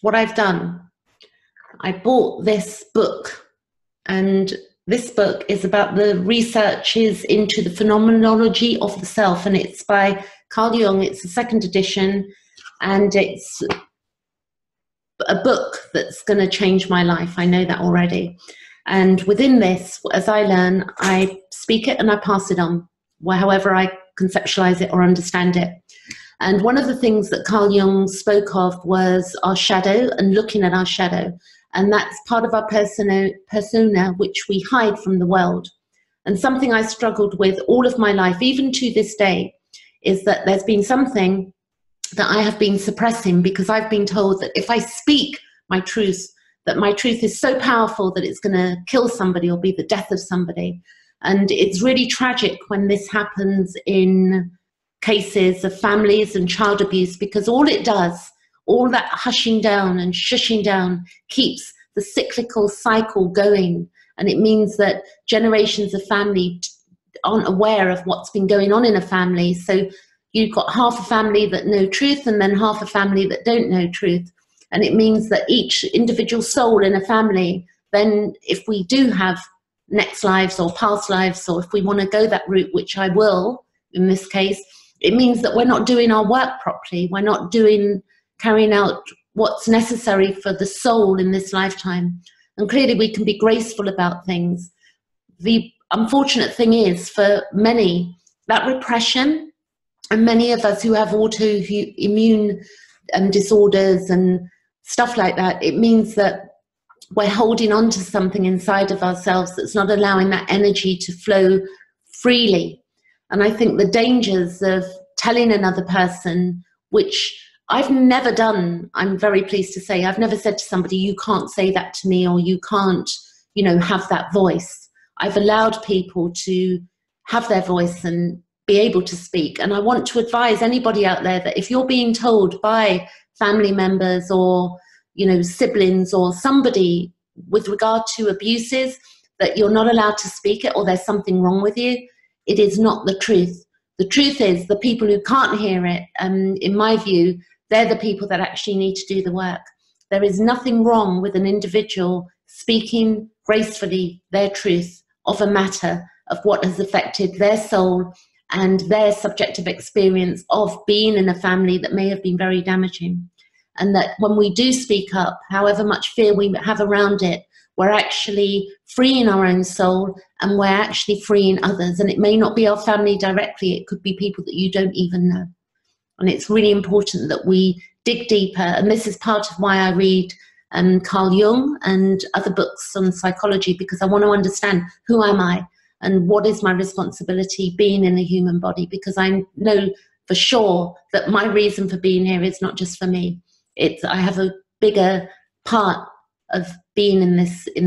what I've done, I bought this book, and this book is about the researches into the phenomenology of the self, and it's by Carl Jung. It's the second edition, and it's a book that's going to change my life. I know that already. And within this, as I learn, I speak it and I pass it on, however I conceptualize it or understand it. And one of the things that Carl Jung spoke of was our shadow and looking at our shadow. And that's part of our persona, which we hide from the world. And something I struggled with all of my life, even to this day, is that there's been something that I have been suppressing, because I've been told that if I speak my truth, that my truth is so powerful that it's going to kill somebody or be the death of somebody. And it's really tragic when this happens in cases of families and child abuse, because all it does, all that hushing down and shushing down, keeps the cyclical cycle going. And it means that generations of family aren't aware of what's been going on in a family. So you've got half a family that know truth and then half a family that don't know truth. And it means that each individual soul in a family, then if we do have next lives or past lives, or if we want to go that route, which I will in this case, it means that we're not doing our work properly. We're not carrying out what's necessary for the soul in this lifetime. And clearly we can be graceful about things. The unfortunate thing is, for many, that repression, and many of us who have autoimmune disorders and stuff like that, it means that we're holding on to something inside of ourselves that's not allowing that energy to flow freely. And I think the dangers of telling another person, which I've never done, I'm very pleased to say, I've never said to somebody, you can't say that to me, or you can't, have that voice. I've allowed people to have their voice and be able to speak. And I want to advise anybody out there that if you're being told by family members or, siblings or somebody with regard to abuses that you're not allowed to speak it, or there's something wrong with you, it is not the truth. The truth is the people who can't hear it, in my view, they're the people that actually need to do the work. There is nothing wrong with an individual speaking gracefully their truth of a matter of what has affected their soul and their subjective experience of being in a family that may have been very damaging. And that when we do speak up, however much fear we have around it, we're actually freeing our own soul, and we're actually freeing others. And it may not be our family directly, it could be people that you don't even know. And it's really important that we dig deeper. And this is part of why I read Carl Jung and other books on psychology, because I want to understand, who am I and what is my responsibility being in a human body? Because I know for sure that my reason for being here is not just for me. I have a bigger part of being in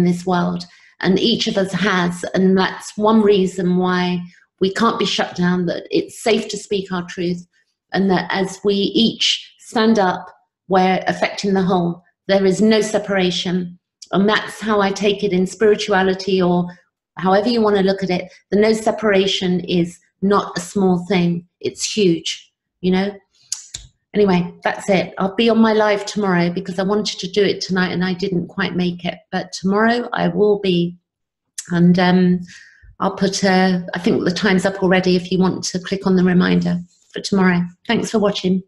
this world, and each of us has, and that's one reason why we can't be shut down, that it's safe to speak our truth, and that as we each stand up, we're affecting the whole. There is no separation. And that's how I take it in spirituality, or however you want to look at it. The no separation is not a small thing. It's huge, Anyway, that's it. I'll be on my live tomorrow, because I wanted to do it tonight and I didn't quite make it. But tomorrow I will be. And I'll put, I think the time's up already if you want to click on the reminder for tomorrow. Thanks for watching.